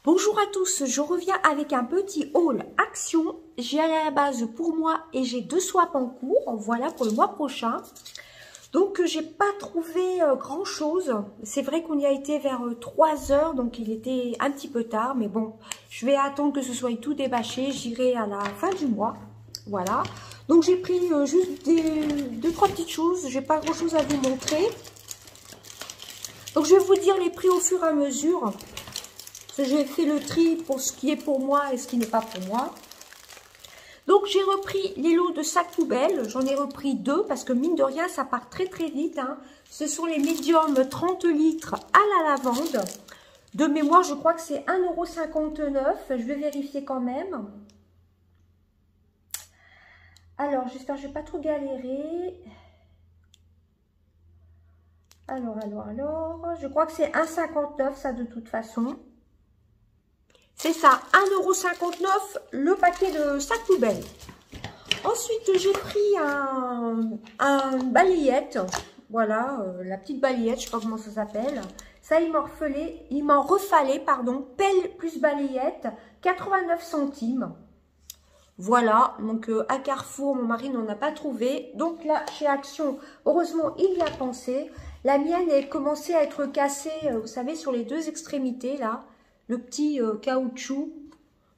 Bonjour à tous, je reviens avec un petit haul action. J'ai à la base pour moi et j'ai 2 swaps en cours, voilà pour le mois prochain. Donc j'ai pas trouvé grand chose. C'est vrai qu'on y a été vers 3 h, donc il était un petit peu tard. Mais bon, je vais attendre que ce soit tout débâché, j'irai à la fin du mois. Voilà, donc j'ai pris juste 2-3 petites choses, j'ai pas grand chose à vous montrer. Donc je vais vous dire les prix au fur et à mesure. J'ai fait le tri pour ce qui est pour moi et ce qui n'est pas pour moi. Donc j'ai repris les lots de sacs poubelles. J'en ai repris 2 parce que mine de rien ça part très très vite. Hein. Ce sont les médiums 30 litres à la lavande. De mémoire je crois que c'est 1,59 €. Je vais vérifier quand même. Alors j'espère que je ne vais pas trop galérer. Alors. Je crois que c'est 1,59 € ça de toute façon. C'est ça, 1,59 € le paquet de sacs poubelles. Ensuite, j'ai pris un balayette. Voilà, la petite balayette, je ne sais pas comment ça s'appelle. Ça, il m'en refallait, pardon, pelle plus balayette, 89 centimes. Voilà, donc à Carrefour, mon mari n'en a pas trouvé. Donc là, chez Action, heureusement, il y a pensé. La mienne, elle commençait à être cassée, vous savez, sur les 2 extrémités, là. Le petit caoutchouc,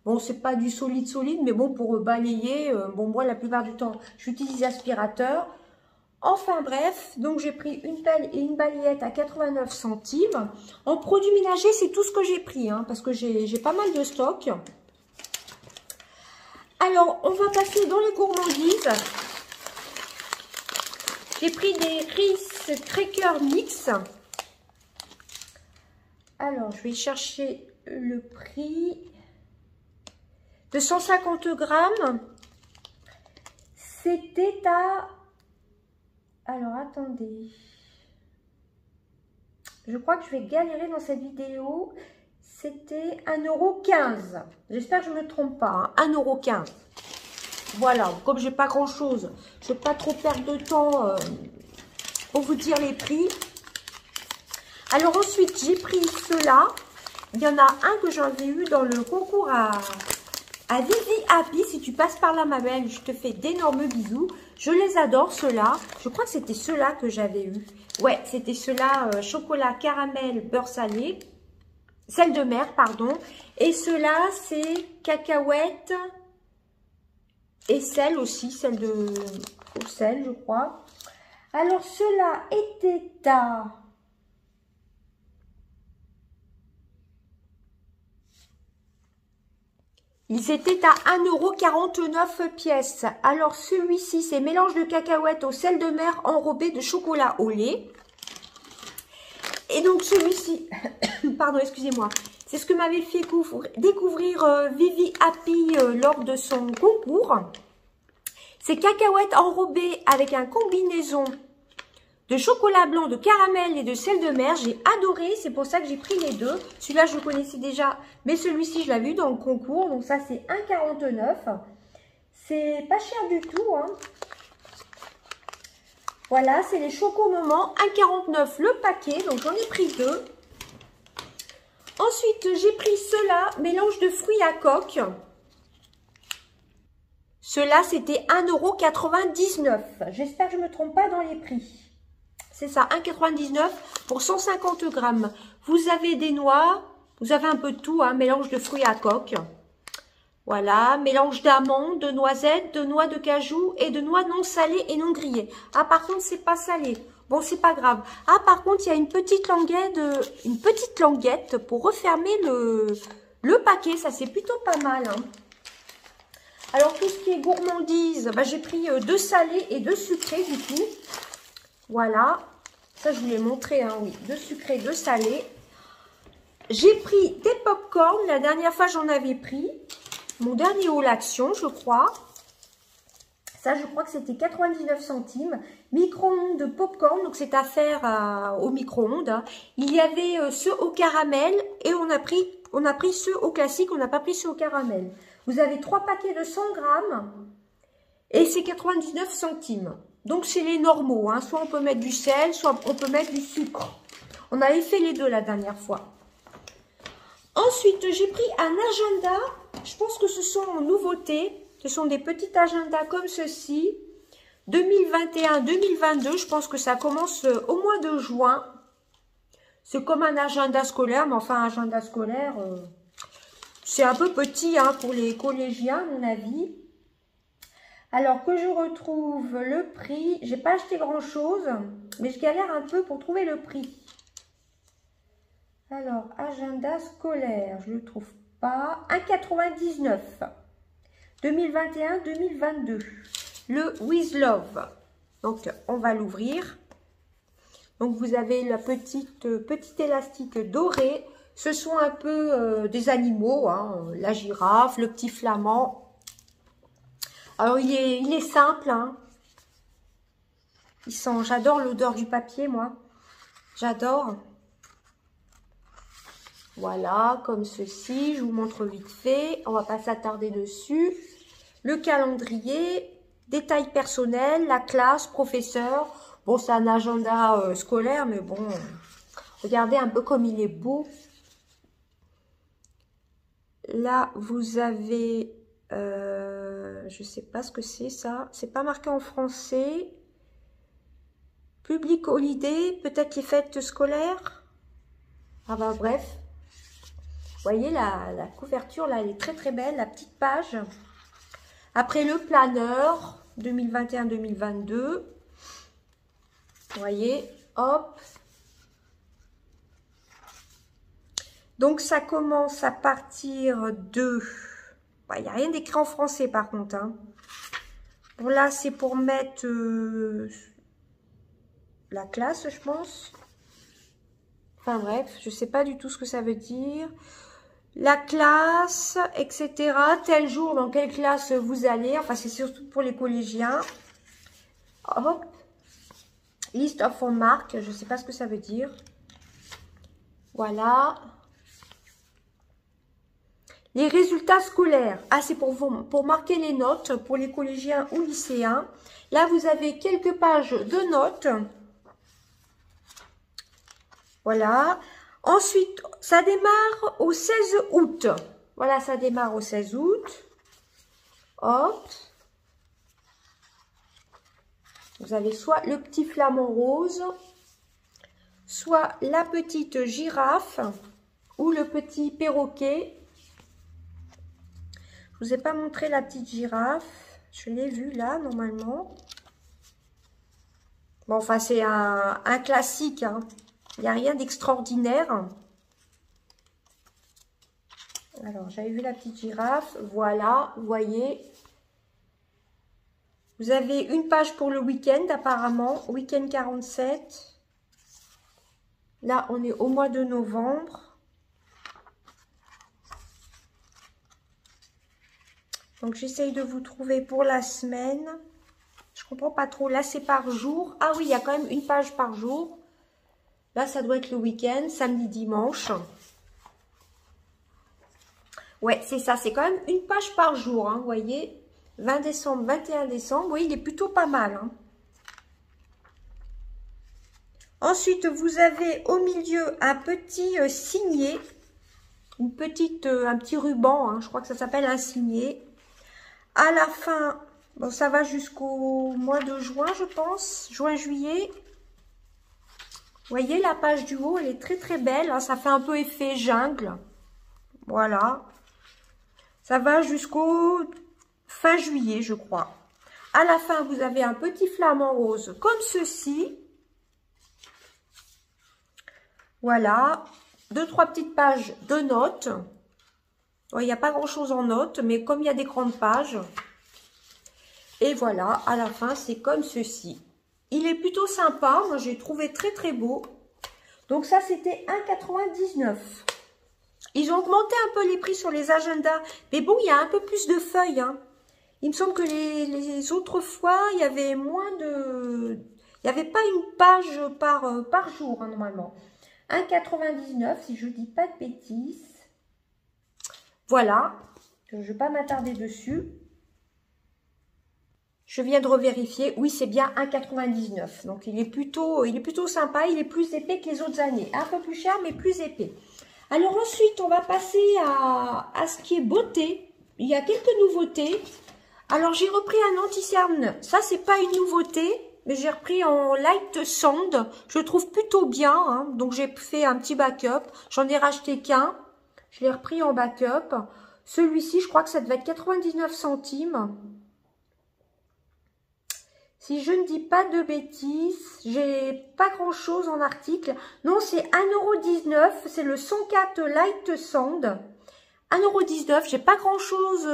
bon c'est pas du solide, mais bon pour balayer, bon moi la plupart du temps j'utilise aspirateur. Enfin bref, donc j'ai pris une pelle et une balayette à 89 centimes. En produits ménagers c'est tout ce que j'ai pris, hein, parce que j'ai pas mal de stock. Alors on va passer dans les gourmandises. J'ai pris des Ritz Crackers Mix. Alors je vais chercher le prix de 150 grammes. C'était à... Alors, attendez. Je crois que je vais galérer dans cette vidéo. C'était 1,15 €. J'espère que je ne me trompe pas. Hein. 1,15 €. Voilà, comme j'ai pas grand chose, je ne vais pas trop perdre de temps pour vous dire les prix. Alors ensuite, j'ai pris ceux-là. Il y en a un que j'avais eu dans le concours à Vivi Happy. Si tu passes par là, ma belle, je te fais d'énormes bisous. Je les adore, ceux-là. Je crois que c'était ceux-là que j'avais eu. Ouais, c'était ceux-là, chocolat, caramel, beurre salé. Sel de mer, pardon. Et ceux-là, c'est cacahuètes et sel aussi. Sel au sel, je crois. Alors, ceux-là étaient à... Ils étaient à 1,49 € pièce. Alors, celui-ci, c'est mélange de cacahuètes au sel de mer enrobé de chocolat au lait. Et donc, celui-ci, pardon, excusez-moi, c'est ce que m'avait fait découvrir Vivi Happy lors de son concours. C'est cacahuètes enrobées avec un combinaison de chocolat blanc, de caramel et de sel de mer. J'ai adoré, c'est pour ça que j'ai pris les 2. Celui-là, je le connaissais déjà, mais celui-ci, je l'avais eu dans le concours. Donc ça, c'est 1,49 €. C'est pas cher du tout. Hein. Voilà, c'est les Choco Moment, 1,49 € le paquet. Donc j'en ai pris 2. Ensuite, j'ai pris ceux-là, mélange de fruits à coque. Ceux-là, c'était 1,99 €. J'espère que je ne me trompe pas dans les prix. C'est ça, 1,99 € pour 150 grammes. Vous avez des noix, vous avez un peu de tout, hein, mélange de fruits à coque. Voilà, mélange d'amandes, de noisettes, de noix de cajou et de noix non salées et non grillées. Ah, par contre, c'est pas salé. Bon, c'est pas grave. Ah, par contre, il y a une petite languette pour refermer le paquet. Ça, c'est plutôt pas mal. Hein. Alors, tout ce qui est gourmandise, bah, j'ai pris 2 salés et 2 sucrés, du coup. Voilà, ça je vous l'ai montré, hein, oui, 2 sucrés, 2 salés. J'ai pris des pop-corn, la dernière fois j'en avais pris. Mon dernier haul action, je crois. Ça, je crois que c'était 99 centimes. Micro-ondes popcorn, donc c'est à faire au micro-ondes. Hein. Il y avait ceux au caramel et on a pris ceux au classique, on n'a pas pris ceux au caramel. Vous avez 3 paquets de 100 grammes et c'est 99 centimes. Donc c'est les normaux, hein. Soit on peut mettre du sel, soit on peut mettre du sucre. On avait fait les deux la dernière fois. Ensuite, j'ai pris un agenda. Je pense que ce sont en nouveautés. Ce sont des petits agendas comme ceci. 2021-2022. Je pense que ça commence au mois de juin. C'est comme un agenda scolaire. Mais enfin, un agenda scolaire, c'est un peu petit hein, pour les collégiens, à mon avis. Alors que je retrouve le prix. J'ai pas acheté grand-chose. Mais je galère un peu pour trouver le prix. Alors, agenda scolaire, je ne le trouve pas. 1,99. 2021-2022. Le With Love. Donc, on va l'ouvrir. Donc, vous avez la petite élastique dorée. Ce sont un peu des animaux. Hein, la girafe, le petit flamand. Alors, il est simple. Hein. Il sent, j'adore l'odeur du papier, moi. J'adore. Voilà, comme ceci, je vous montre vite fait, on va pas s'attarder dessus. Le calendrier, détails personnels, la classe, professeur. Bon, c'est un agenda scolaire, mais bon, regardez un peu comme il est beau. Là, vous avez, je sais pas ce que c'est ça, c'est pas marqué en français. Public holiday, peut-être les fêtes scolaires. Ah bah bref. Vous voyez, la couverture, là, elle est très très belle, la petite page. Après, le planeur 2021-2022. Vous voyez, hop. Donc, ça commence à partir de... Il n'y a rien d'écrit en français, par contre. Hein. Bon, là, c'est pour mettre la classe, je pense. Enfin, bref, je ne sais pas du tout ce que ça veut dire. La classe, etc. Tel jour, dans quelle classe vous allez. Enfin, c'est surtout pour les collégiens. Hop. List of homework. Je ne sais pas ce que ça veut dire. Voilà. Les résultats scolaires. Ah, c'est pour marquer les notes pour les collégiens ou lycéens. Là, vous avez quelques pages de notes. Voilà. Ensuite, ça démarre au 16 août. Voilà, ça démarre au 16 août. Hop. Vous avez soit le petit flamant rose, soit la petite girafe ou le petit perroquet. Je ne vous ai pas montré la petite girafe. Je l'ai vue là, normalement. Bon, enfin, c'est un classique, hein. Il n'y a rien d'extraordinaire. Alors, j'avais vu la petite girafe. Voilà, vous voyez. Vous avez une page pour le week-end, apparemment. Week-end 47. Là, on est au mois de novembre. Donc, j'essaye de vous trouver pour la semaine. Je ne comprends pas trop. Là, c'est par jour. Ah oui, il y a quand même une page par jour. Là, ça doit être le week-end, samedi, dimanche. Ouais, c'est ça. C'est quand même une page par jour, hein, vous voyez. 20 décembre, 21 décembre. Oui, il est plutôt pas mal. Hein. Ensuite, vous avez au milieu un petit signet. Un petit ruban. Hein, je crois que ça s'appelle un signet. À la fin, bon, ça va jusqu'au mois de juin, je pense. Juin-juillet. Vous voyez, la page du haut, elle est très très belle. Hein, ça fait un peu effet jungle. Voilà. Ça va jusqu'au fin juillet, je crois. À la fin, vous avez un petit flamant rose comme ceci. Voilà. 2-3 petites pages de notes. Bon, il n'y a pas grand-chose en notes, mais comme il y a des grandes pages. Et voilà, à la fin, c'est comme ceci. Il est plutôt sympa. Moi, j'ai trouvé très, très beau. Donc, ça, c'était 1,99 €. Ils ont augmenté un peu les prix sur les agendas. Mais bon, il y a un peu plus de feuilles. Hein. Il me semble que les autres fois, il y avait moins de... Il n'y avait pas une page par jour, hein, normalement. 1,99 si je dis pas de bêtises. Voilà. Je ne vais pas m'attarder dessus. Je viens de revérifier. Oui, c'est bien 1,99. Donc, il est plutôt sympa. Il est plus épais que les autres années. Un peu plus cher, mais plus épais. Alors ensuite, on va passer à ce qui est beauté. Il y a quelques nouveautés. Alors, j'ai repris un anti-cerne. Ça, c'est pas une nouveauté, mais j'ai repris en light sand. Je le trouve plutôt bien. Hein. Donc, j'ai fait un petit backup. J'en ai racheté qu'un. Je l'ai repris en backup. Celui-ci, je crois que ça devait être 99 centimes. Si je ne dis pas de bêtises, j'ai pas grand-chose en article. Non, c'est 1,19 €. C'est le 104 Light Sand. 1,19 €. J'ai pas grand-chose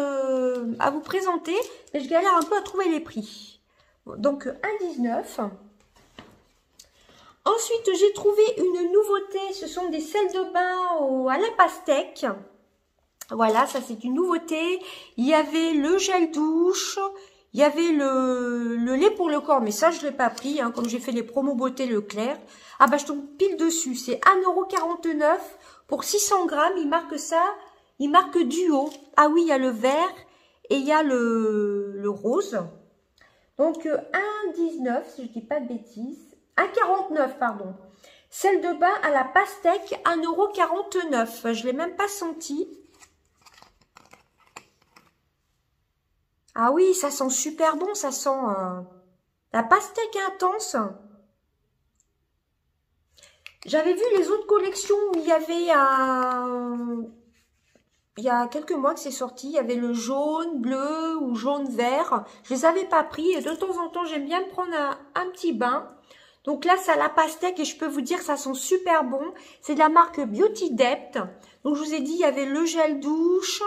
à vous présenter, mais je galère un peu à trouver les prix. Donc, 1,19 €. Ensuite, j'ai trouvé une nouveauté. Ce sont des sels de bain à la pastèque. Voilà, ça c'est une nouveauté. Il y avait le gel douche. Il y avait le lait pour le corps, mais ça, je ne l'ai pas pris, hein, comme j'ai fait les promos beauté Leclerc. Ah bah, je tombe pile dessus. C'est 1,49 € pour 600 grammes. Il marque ça. Il marque duo. Ah oui, il y a le vert et il y a le rose. Donc, 1,19 € si je ne dis pas de bêtises. 1,49 €, pardon. Celle de bain à la pastèque, 1,49 €. Je ne l'ai même pas senti. Ah oui, ça sent super bon, ça sent la pastèque intense. J'avais vu les autres collections où il y avait il y a quelques mois que c'est sorti, il y avait le jaune, bleu ou jaune vert. Je les avais pas pris et de temps en temps, j'aime bien me prendre un petit bain. Donc là, c'est à la pastèque et je peux vous dire que ça sent super bon. C'est de la marque Beauty Depth. Donc je vous ai dit, il y avait le gel douche.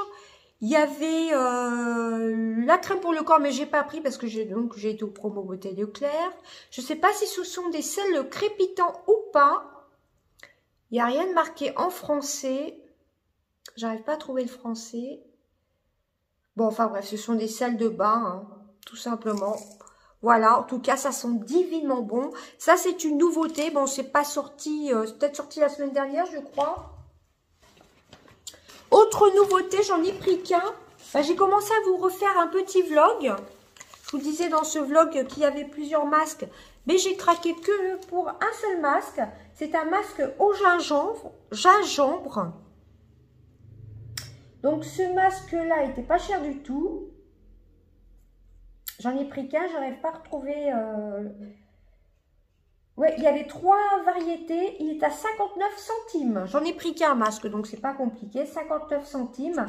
Il y avait la crème pour le corps, mais j'ai pas pris parce que j'ai été au promo beauté Leclerc. Je sais pas si ce sont des sels crépitants ou pas. Il n'y a rien de marqué en français. J'arrive pas à trouver le français. Bon, enfin bref, ce sont des sels de bain, hein, tout simplement. Voilà, en tout cas, ça sent divinement bon. Ça, c'est une nouveauté. Bon, c'est pas sorti, c'est peut-être sorti la semaine dernière, je crois. Autre nouveauté, j'en ai pris qu'un. Ben, j'ai commencé à vous refaire un petit vlog. Je vous disais dans ce vlog qu'il y avait plusieurs masques, mais j'ai craqué que pour un seul masque. C'est un masque au gingembre. Donc ce masque-là n'était pas cher du tout. J'en ai pris qu'un, je n'arrive pas à retrouver... Ouais, il y avait 3 variétés, il est à 59 centimes. J'en ai pris qu'un masque, donc c'est pas compliqué, 59 centimes.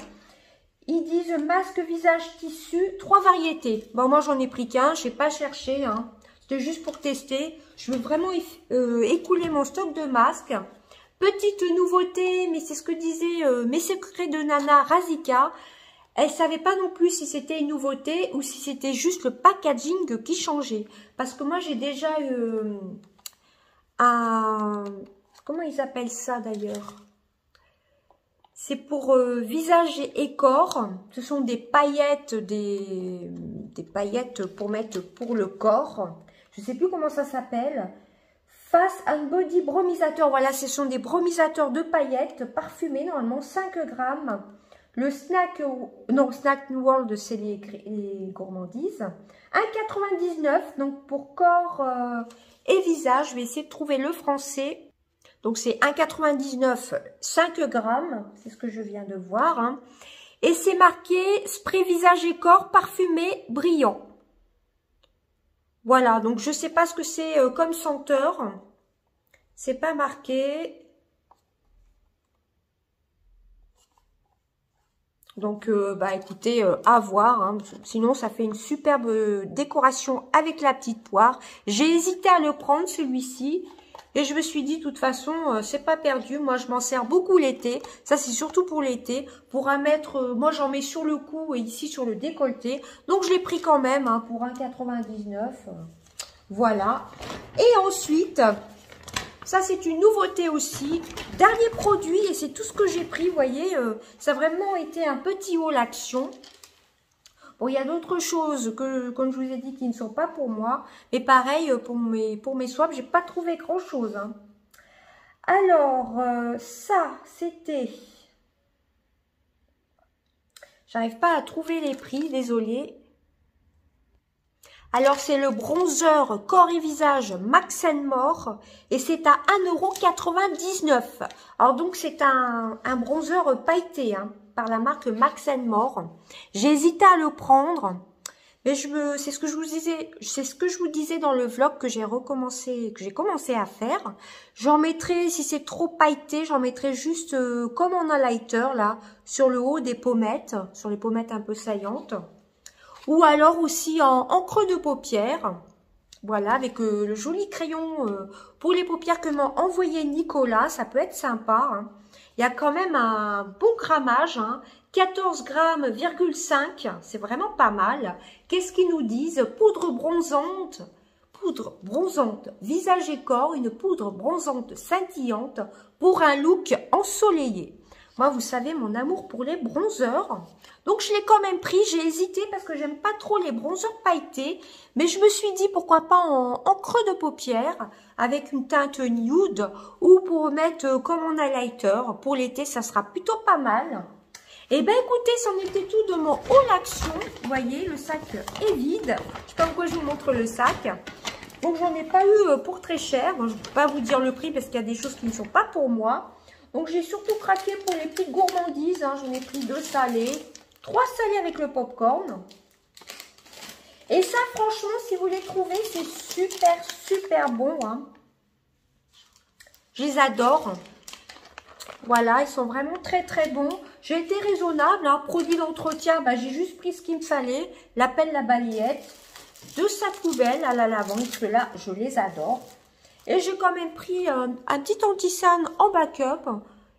Ils disent masque visage tissu, 3 variétés. Bon, moi j'en ai pris qu'un, je n'ai pas cherché, hein. C'était juste pour tester. Je veux vraiment écouler mon stock de masques. Petite nouveauté, mais c'est ce que disait Mes Secrets de Nana Razika. Elle ne savait pas non plus si c'était une nouveauté ou si c'était juste le packaging qui changeait. Parce que moi j'ai déjà comment ils appellent ça d'ailleurs? C'est pour visage et corps. Ce sont des paillettes, des paillettes pour mettre pour le corps. Je ne sais plus comment ça s'appelle. Face and Body Bromisateur. Voilà, ce sont des bromisateurs de paillettes parfumés, normalement 5 grammes. Le Snack World, c'est les gourmandises. 1,99 €, donc pour corps et visage. Je vais essayer de trouver le français. Donc c'est 1,99 €, 5 grammes. C'est ce que je viens de voir. Hein. Et c'est marqué spray visage et corps parfumé brillant. Voilà, donc je ne sais pas ce que c'est comme senteur. C'est pas marqué. Donc, bah écoutez, à voir. Hein. Sinon, ça fait une superbe décoration avec la petite poire. J'ai hésité à le prendre, celui-ci. Et je me suis dit, de toute façon, c'est pas perdu. Moi, je m'en sers beaucoup l'été. Ça, c'est surtout pour l'été. Pour en mettre, moi, j'en mets sur le cou et ici sur le décolleté. Donc, je l'ai pris quand même hein, pour 1,99 €. Voilà. Et ensuite... Ça, c'est une nouveauté aussi. Dernier produit, et c'est tout ce que j'ai pris, vous voyez. Ça a vraiment été un petit haul action. Bon, il y a d'autres choses que, comme je vous ai dit, qui ne sont pas pour moi. Mais pareil, pour mes swaps, j'ai pas trouvé grand-chose. Hein. Alors, ça, c'était... J'arrive pas à trouver les prix, désolée. Alors, c'est le bronzer corps et visage Max & More et c'est à 1,99 €. Alors, donc, c'est un bronzer pailleté hein, par la marque Max & More. J'ai hésité à le prendre, mais c'est ce que je vous disais dans le vlog que j'ai commencé à faire. J'en mettrai, si c'est trop pailleté, j'en mettrai juste comme en highlighter, là, sur le haut des pommettes, sur les pommettes un peu saillantes. Ou alors aussi en creux de paupières. Voilà, avec le joli crayon pour les paupières que m'a envoyé Nicolas. Ça peut être sympa. Hein. Il y a quand même un bon grammage. Hein, 14,5 grammes. C'est vraiment pas mal. Qu'est-ce qu'ils nous disent? Poudre bronzante. Poudre bronzante, visage et corps. Une poudre bronzante scintillante pour un look ensoleillé. Moi, vous savez, mon amour pour les bronzers. Donc, je l'ai quand même pris. J'ai hésité parce que j'aime pas trop les bronzers pailletés. Mais je me suis dit, pourquoi pas en creux de paupière avec une teinte nude ou pour mettre comme en highlighter. Pour l'été, ça sera plutôt pas mal. Et ben écoutez, c'en était tout de mon haul action. Vous voyez, le sac est vide. Je sais pas pourquoi je vous montre le sac. Donc, j'en ai pas eu pour très cher. Bon, je ne peux pas vous dire le prix parce qu'il y a des choses qui ne sont pas pour moi. Donc, j'ai surtout craqué pour les petites gourmandises. Hein. J'en ai pris 2 salés, 3 salés avec le popcorn. Et ça, franchement, si vous les trouvez, c'est super, super bon. Hein. Je les adore. Voilà, ils sont vraiment très, très bons. J'ai été raisonnable. Hein. Produit d'entretien, bah, j'ai juste pris ce qu'il me fallait. La pelle, la balayette. 2 sacs poubelles à la lavande. Ceux-là, je les adore. Et j'ai quand même pris un petit anti-san en backup.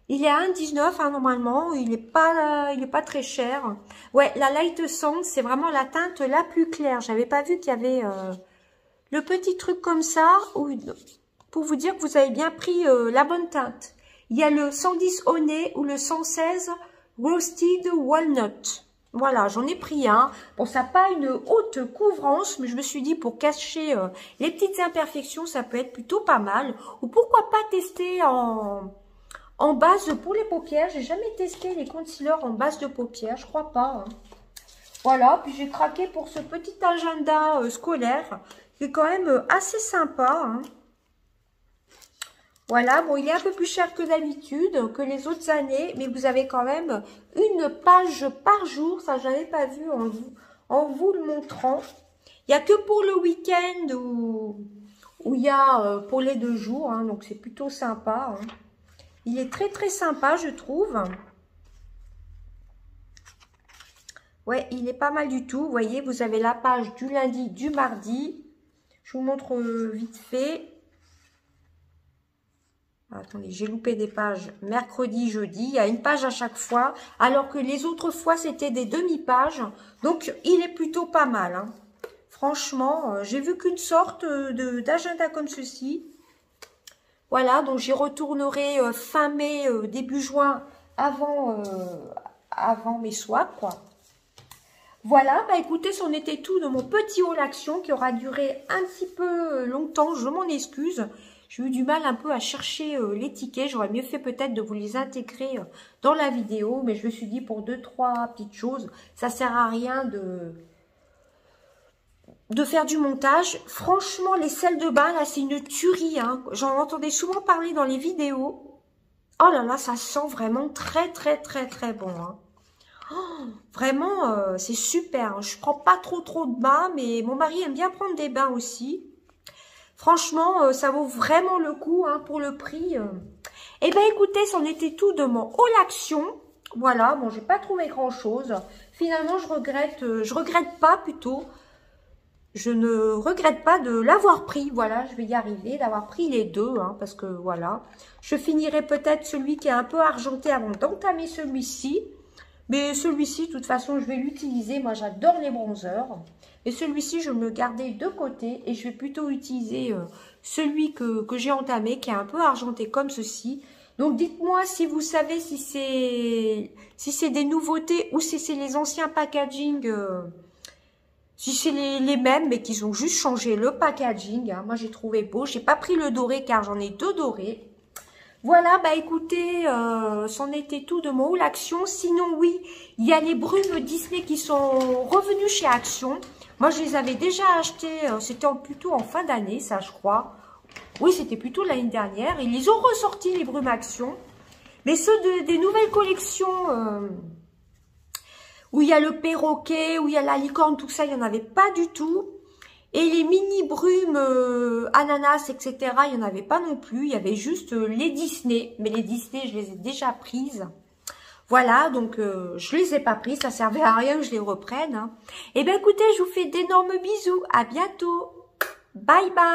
Il est à 1,19 hein, normalement. Il est pas très cher. Ouais, la Light Sand, c'est vraiment la teinte la plus claire. J'avais pas vu qu'il y avait le petit truc comme ça. Pour vous dire que vous avez bien pris la bonne teinte. Il y a le 110 au nez ou le 116 Roasted Walnut. Voilà, j'en ai pris un. Bon, ça n'a pas une haute couvrance, mais je me suis dit pour cacher les petites imperfections, ça peut être plutôt pas mal. Ou pourquoi pas tester en base pour les paupières. J'ai jamais testé les concealers en base de paupières, je crois pas. Hein. Voilà, puis j'ai craqué pour ce petit agenda scolaire qui est quand même assez sympa. Hein. Voilà, bon, il est un peu plus cher que d'habitude, que les autres années, mais vous avez quand même une page par jour. Ça, je n'avais pas vu en vous le montrant. Il n'y a que pour le week-end où il y a pour les 2 jours, hein, donc c'est plutôt sympa. Hein. Il est très, très sympa, je trouve. Ouais, il est pas mal du tout. Vous voyez, vous avez la page du lundi, du mardi. Je vous montre vite fait. Attendez, j'ai loupé des pages mercredi, jeudi. Il y a une page à chaque fois, alors que les autres fois, c'était des demi-pages. Donc, il est plutôt pas mal. Hein. Franchement, j'ai vu qu'une sorte d'agenda comme ceci. Voilà, donc j'y retournerai fin mai, début juin, avant mes swaps, quoi. Voilà, bah écoutez, c'en était tout de mon petit haul action qui aura duré un petit peu longtemps, je m'en excuse. J'ai eu du mal un peu à chercher les tickets. J'aurais mieux fait peut-être de vous les intégrer dans la vidéo. Mais je me suis dit pour 2-3 petites choses, ça sert à rien de faire du montage. Franchement, les sels de bain, là, c'est une tuerie. Hein. J'en entendais souvent parler dans les vidéos. Oh là là, ça sent vraiment très, très, très, très bon. Hein. Oh, vraiment, c'est super. Je prends pas trop de bains, mais mon mari aime bien prendre des bains aussi. Franchement, ça vaut vraiment le coup hein, pour le prix. Eh bien, écoutez, c'en était tout de mon haul action. Voilà, bon, j'ai pas trouvé grand-chose. Finalement, je regrette pas plutôt. Je ne regrette pas de l'avoir pris. Voilà, je vais y arriver, d'avoir pris les 2. Hein, parce que, voilà, je finirai peut-être celui qui est un peu argenté avant d'entamer celui-ci. Mais celui-ci, de toute façon, je vais l'utiliser. Moi, j'adore les bronzers. Et celui-ci, je vais me le garder de côté et je vais plutôt utiliser celui que j'ai entamé, qui est un peu argenté comme ceci. Donc, dites-moi si vous savez si c'est des nouveautés ou si c'est les anciens packaging Si c'est les mêmes, mais qu'ils ont juste changé le packaging. Hein. Moi, j'ai trouvé beau. J'ai pas pris le doré car j'en ai 2 dorés. Voilà, bah écoutez, c'en était tout de mon haul Action. Sinon, oui, il y a les brumes Disney qui sont revenues chez Action. Moi, je les avais déjà achetées, c'était plutôt en fin d'année, ça, je crois. Oui, c'était plutôt l'année dernière. Ils les ont ressortis, les brumes Action. Mais ceux des nouvelles collections, où il y a le perroquet, où il y a la licorne, tout ça, il n'y en avait pas du tout. Et les mini brumes ananas, etc., il n'y en avait pas non plus. Il y avait juste les Disney. Mais les Disney, je les ai déjà prises. Voilà, donc je les ai pas prises. Ça servait à rien que je les reprenne. Hein. Et bien écoutez, je vous fais d'énormes bisous. À bientôt. Bye bye.